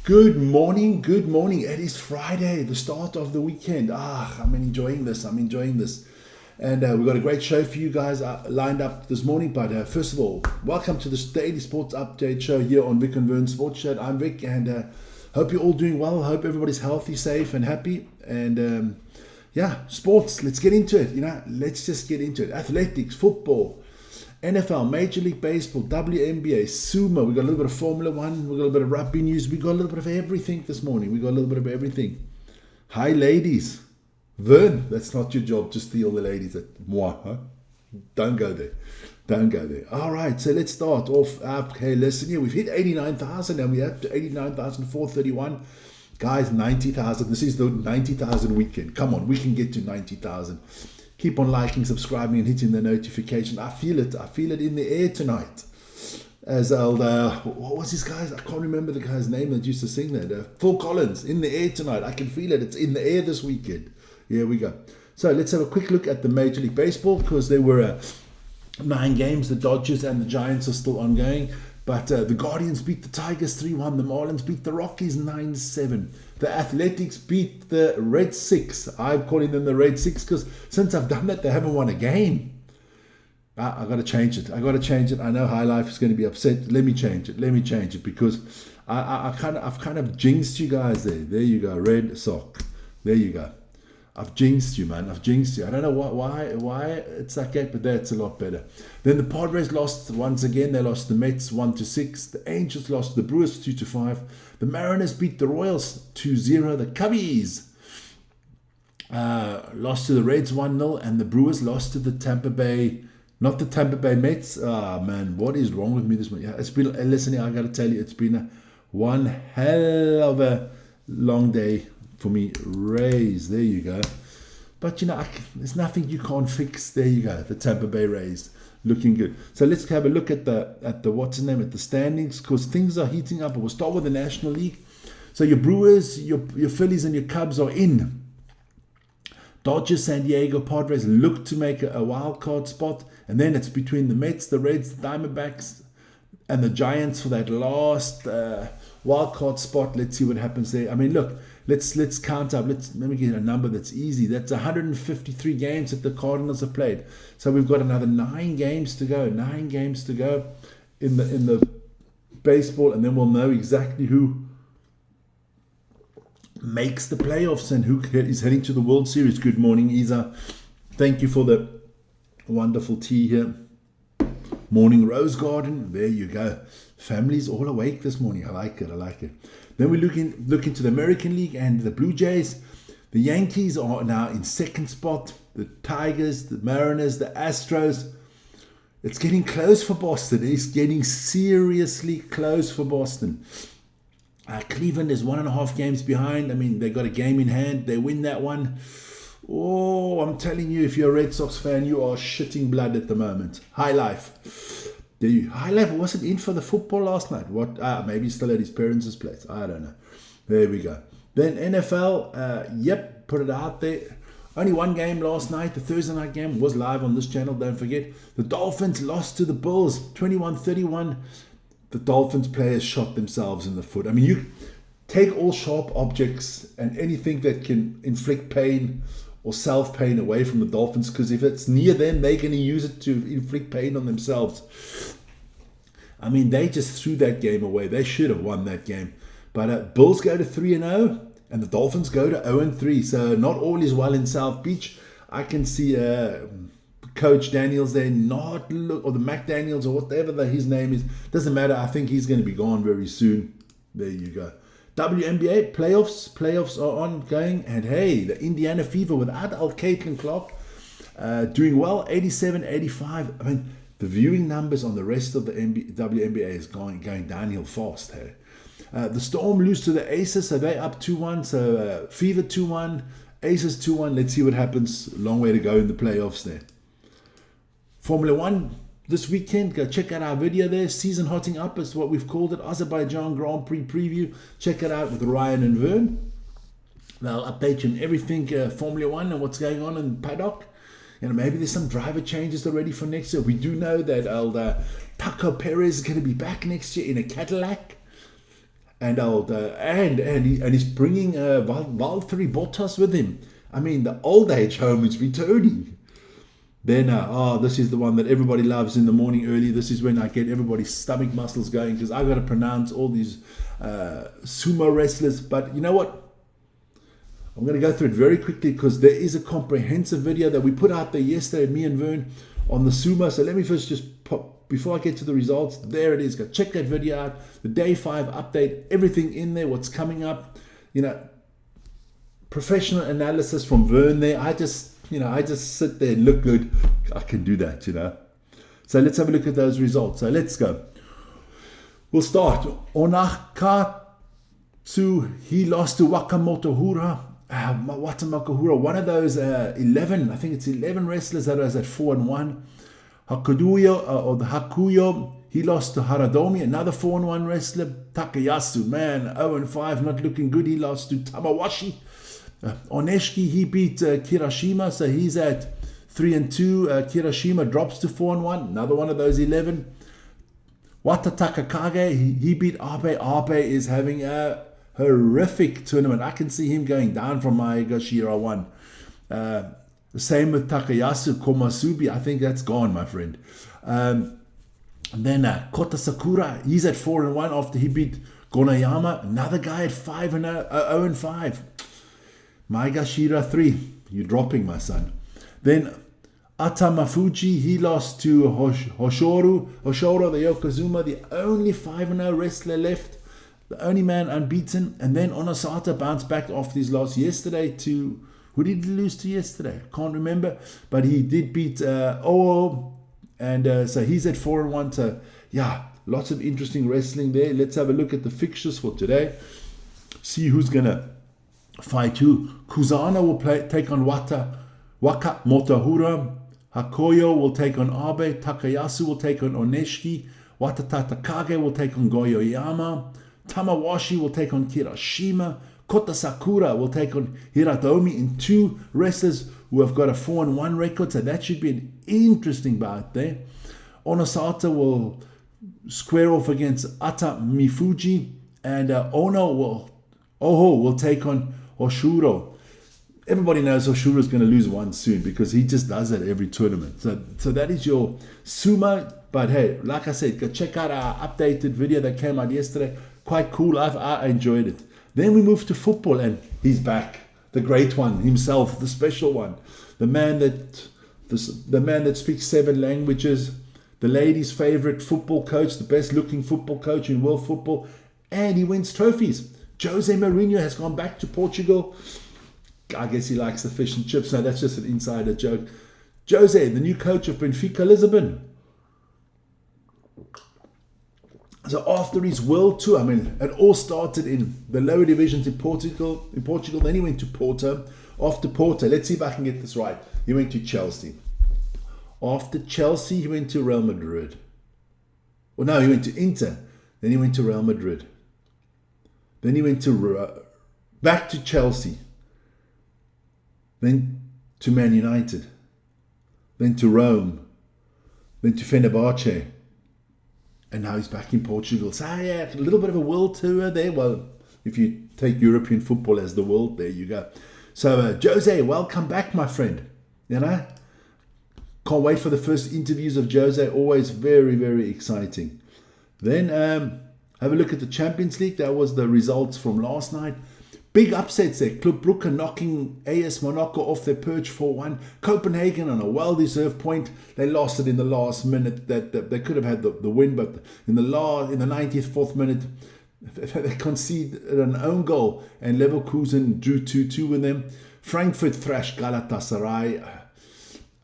Good morning, good morning. It is Friday, the start of the weekend. I'm enjoying this. And we've got a great show for you guys lined up this morning. But first of all, welcome to the Daily Sports Update show here on Vic and Vern Sports Chat. I'm Vic, and hope you're all doing well. Hope everybody's healthy, safe, and happy. And sports. Let's get into it. Let's just get into it. Athletics, football, NFL, Major League Baseball, WNBA, Sumo. We got a little bit of Formula One. We got a little bit of rugby news. We got a little bit of everything this morning. Hi, ladies. Vern, that's not your job to steal the ladies at moi. Huh? Don't go there. All right, so let's start off. Okay, listen here. We've hit 89,000 and we're up to 89,431. Guys, 90,000. This is the 90,000 weekend. Come on, we can get to 90,000. Keep on liking, subscribing, and hitting the notification. I feel it in the air tonight. As old, what was this guy's? I can't remember the guy's name that used to sing that. Phil Collins, in the air tonight. I can feel it. It's in the air this weekend. Here we go. So let's have a quick look at the Major League Baseball, because there were 9 games. The Dodgers and the Giants are still ongoing. But the Guardians beat the Tigers 3-1. The Marlins beat the Rockies 9-7. The Athletics beat the Red Six. I'm calling them the Red Six because since I've done that, they haven't won a game. I got to change it. I know High Life is going to be upset. Let me change it because I've kind of jinxed you guys there. There you go, Red Sox. There you go. I've jinxed you, man. I don't know why it's like that, but that's a lot better. Then the Padres lost once again. They lost the Mets 1-6. The Angels lost the Brewers 2-5. The Mariners beat the Royals 2-0. The Cubbies lost to the Reds 1-0, and the Brewers lost to the Tampa Bay. Not the Tampa Bay Mets. Man, what is wrong with me this morning? It's been. Listen, I got to tell you, it's been one hell of a long day for me. Rays, there you go. But there's nothing you can't fix. There you go, the Tampa Bay Rays looking good. So let's have a look at the at the standings, because things are heating up. We'll start with the National League. So your Brewers, your Phillies, and your Cubs are in. Dodgers, San Diego, Padres look to make a wild card spot, and then it's between the Mets, the Reds, the Diamondbacks, and the Giants for that last wild card spot. Let's see what happens there. I mean, look, let's count up. Let me get a number that's easy. That's 153 games that the Cardinals have played. So we've got another 9 games to go. 9 games to go in the baseball, and then we'll know exactly who makes the playoffs and who is heading to the World Series. Good morning, Isa. Thank you for the wonderful tea here. Morning Rose Garden. There you go. Family's all awake this morning. I like it. Then we look into the American League and the Blue Jays. The Yankees are now in second spot. The Tigers, the Mariners, the Astros. It's getting close for Boston. It's getting seriously close for Boston. Cleveland is 1.5 games behind. I mean, they got a game in hand. They win that one. Oh, I'm telling you, if you're a Red Sox fan, you are shitting blood at the moment. High Life. High Life wasn't in for the football last night. What? Maybe he's still at his parents' place. I don't know. There we go. Then NFL, put it out there. Only one game last night. The Thursday night game was live on this channel. Don't forget. The Dolphins lost to the Bills, 21-31. The Dolphins players shot themselves in the foot. I mean, you take all sharp objects and anything that can inflict pain or self-pain away from the Dolphins, because if it's near them, they're going to use it to inflict pain on themselves. I mean, they just threw that game away. They should have won that game. But Bills go to 3-0, and the Dolphins go to 0-3. So not all is well in South Beach. I can see Coach Daniels there or the McDaniels or whatever his name is. Doesn't matter. I think he's going to be gone very soon. There you go. WNBA playoffs are ongoing, and hey, the Indiana Fever without Caitlin Clark doing well, 87-85. I mean, the viewing numbers on the rest of the WNBA is going downhill fast. Hey, the Storm lose to the Aces, so they up 2-1. So Fever 2-1, Aces 2-1. Let's see what happens. Long way to go in the playoffs there. Formula One this weekend, go check out our video there. Season hotting up is what we've called it. Azerbaijan Grand Prix preview. Check it out with Ryan and Vern. They'll update you on everything Formula One and what's going on in paddock. Maybe there's some driver changes already for next year. We do know that Paco Perez is going to be back next year in a Cadillac. and he's bringing Valtteri Bottas with him. I mean, the old age home is returning. Then, this is the one that everybody loves in the morning early. This is when I get everybody's stomach muscles going, because I got to pronounce all these sumo wrestlers. But you know what? I'm going to go through it very quickly, because there is a comprehensive video that we put out there yesterday, me and Vern, on the sumo. So let me first just pop, before I get to the results, there it is. Go check that video out. The day 5 update, everything in there, what's coming up. You know, professional analysis from Vern there. I just sit there and look good. I can do that, you know. So let's have a look at those results. So let's go. We'll start. Onakatsu, he lost to Watamakahura. Watamakahura, one of those 11, I think it's 11 wrestlers that was at 4-1. Hakuyo, he lost to Haradomi, another 4-1 wrestler. Takayasu, man, 0-5, not looking good. He lost to Tamawashi. Oneshki, he beat Kirashima, so he's at 3-2. Kirashima drops to 4-1, another one of those 11. Wata Takakage, he beat Abe. Abe is having a horrific tournament. I can see him going down from Maegashira 1. The same with Takayasu Komasubi. I think that's gone, my friend. Then Kota Sakura, he's at 4-1 after he beat Gonayama. Another guy at 0-5. Maegashira 3, you're dropping, my son. Then Atamafuji, he lost to Hoshoro the Yokozuna, the only 5-0 wrestler left, the only man unbeaten. And then Onosata bounced back after his loss yesterday to, who did he lose to yesterday? Can't remember, but he did beat Oo, and so he's at 4-1. So yeah, lots of interesting wrestling there. Let's have a look at the fixtures for today. See who's gonna fight who. Kuzana will take on Waka Motahura. Hakoyo will take on Abe. Takayasu will take on Oneshki. Wata Takage will take on Goyoyama. Tamawashi will take on Kirashima. Kota Sakura will take on Hiradomi, in 2 wrestlers who have got a 4-1 record, so that should be an interesting bout there. Onosata will square off against Ata Mifuji, and Oho will take on Hoshuro. Everybody knows Hoshuro is going to lose one soon, because he just does it every tournament. So that is your sumo. But hey, like I said, go check out our updated video that came out yesterday. Quite cool. I enjoyed it. Then we move to football, and he's back. The great one himself, the special one, the man that speaks 7 languages, the ladies' favorite football coach, the best looking football coach in world football, and he wins trophies. Jose Mourinho has gone back to Portugal. I guess he likes the fish and chips. No, that's just an insider joke. Jose, the new coach of Benfica Lisbon. So after his world tour, I mean, it all started in the lower divisions in Portugal. Then he went to Porto. After Porto, let's see if I can get this right. He went to Chelsea. After Chelsea, he went to Real Madrid. Well, no, he went to Inter. Then he went to Real Madrid. Then he went to back to Chelsea. Then to Man United. Then to Rome. Then to Fenerbahce. And now he's back in Portugal. So yeah, a little bit of a world tour there. Well, if you take European football as the world, there you go. So Jose, welcome back, my friend. You know, can't wait for the first interviews of Jose. Always very, very exciting. Then have a look at the Champions League. That was the results from last night. Big upsets there. Club Brugge knocking AS Monaco off their perch 4-1. Copenhagen on a well-deserved point. They lost it in the last minute. That they could have had the win, but in the 94th minute, they conceded an own goal, and Leverkusen drew 2-2 with them. Frankfurt thrashed Galatasaray.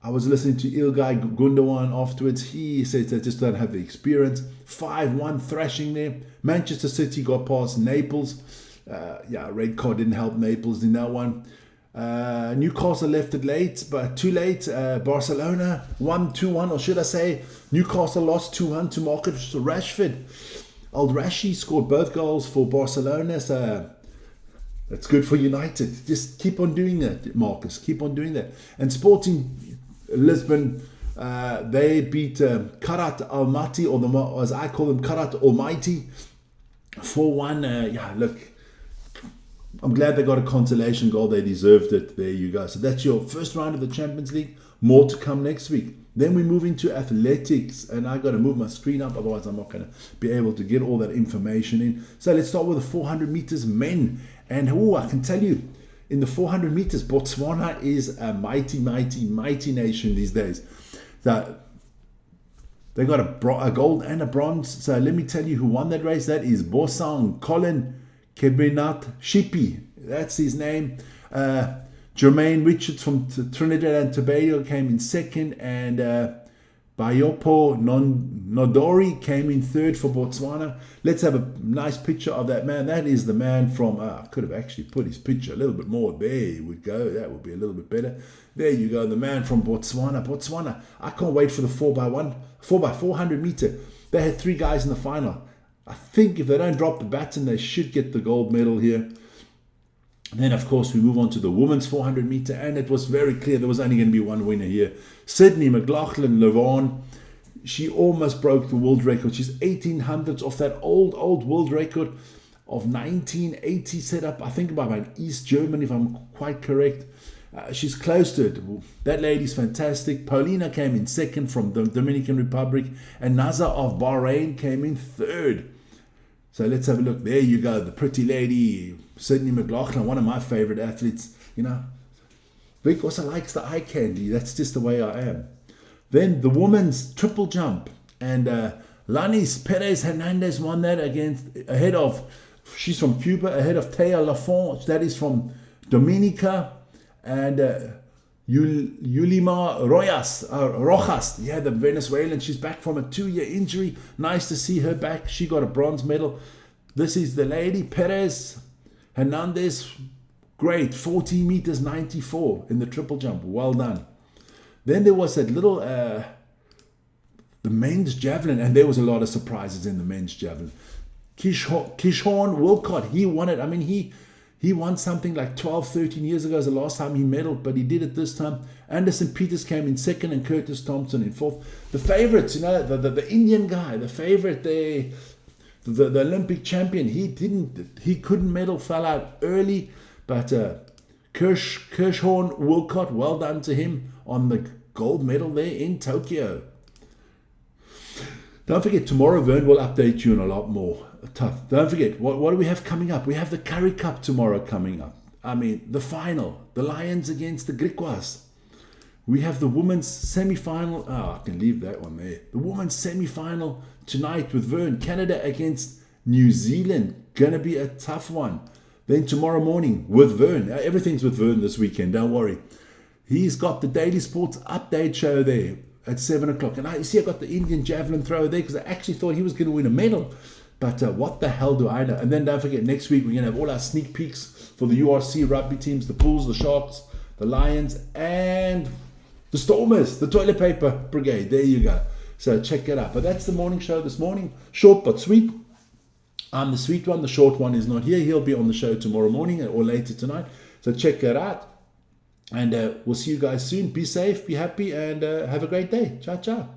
I was listening to Ilgay Gundogan afterwards. He says they just don't have the experience. 5-1 thrashing there. Manchester City got past Naples. Red card didn't help Naples in that one. Newcastle left it late, but too late. Barcelona won 2-1, or should I say Newcastle lost 2-1 to Marcus Rashford. Old Rashi scored both goals for Barcelona, so that's good for United. Just keep on doing that, Marcus. Keep on doing that. And Sporting Lisbon, they beat Karat Almaty, or as I call them, Karat Almighty. 4-1. Yeah, look, I'm glad they got a consolation goal. They deserved it. There you go. So that's your first round of the Champions League. More to come next week. Then we move into athletics, and I got to move my screen up, otherwise I'm not going to be able to get all that information in. So let's start with the 400 meters men. And I can tell you, in the 400 meters, Botswana is a mighty, mighty, mighty nation these days. So they got a gold and a bronze. So let me tell you who won that race. That is Bosang Colin Kebenat Shipi. That's his name. Jermaine Richards from Trinidad and Tobago came in second, and Bayopo Nodori came in third for Botswana. Let's have a nice picture of that man. That is the man from, I could have actually put his picture a little bit more. There we go. That would be a little bit better. There you go. The man from Botswana. Botswana. I can't wait for the 4x400 meter. They had 3 guys in the final. I think if they don't drop the baton, they should get the gold medal here. Then, of course, we move on to the women's 400 meter, and it was very clear there was only going to be one winner here. Sydney McLaughlin-Levon, she almost broke the world record. She's 1800ths off that old world record of 1980 set up, I think, by East Germany, if I'm quite correct. She's close to it. That lady's fantastic. Paulina came in second from the Dominican Republic, and Naza of Bahrain came in third. So let's have a look. There you go, the pretty lady, Sydney McLaughlin, one of my favorite athletes. You know, Vic also likes the eye candy. That's just the way I am. Then the women's triple jump, and Lanis Perez Hernandez won that ahead of, she's from Cuba, ahead of Taya Lafont, that is from Dominica, and Yulima Rojas, yeah, the Venezuelan. She's back from a 2-year injury. Nice to see her back. She got a bronze medal. This is the lady, Perez Hernandez. Great, 14 meters 94 in the triple jump. Well done. Then there was that little, the men's javelin, and there was a lot of surprises in the men's javelin. Kishorn Wilcott, he won it. I mean, he won something like 12, 13 years ago as the last time he medaled, but he did it this time. Anderson Peters came in second and Curtis Thompson in fourth. The favorites, you know, the Indian guy, the favorite, the Olympic champion, he couldn't medal, fell out early, but Kirshorn Wilcott, well done to him on the gold medal there in Tokyo. Don't forget, tomorrow Vern will update you on a lot more. Tough. Don't forget, what do we have coming up? We have the Currie Cup tomorrow coming up. I mean, the final, the Lions against the Griquas. We have the women's semi-final. I can leave that one there. The women's semi-final tonight with Vern. Canada against New Zealand. Gonna be a tough one. Then tomorrow morning with Vern. Everything's with Vern this weekend, don't worry. He's got the Daily Sports Update show there at 7 o'clock. And I got the Indian javelin thrower there because I actually thought he was going to win a medal. But what the hell do I know? And then don't forget, next week we're going to have all our sneak peeks for the URC rugby teams, the Bulls, the Sharks, the Lions, and the Stormers, the Toilet Paper Brigade. There you go. So check it out. But that's the morning show this morning. Short but sweet. I'm the sweet one. The short one is not here. He'll be on the show tomorrow morning or later tonight. So check it out. And we'll see you guys soon. Be safe, be happy, and have a great day. Ciao, ciao.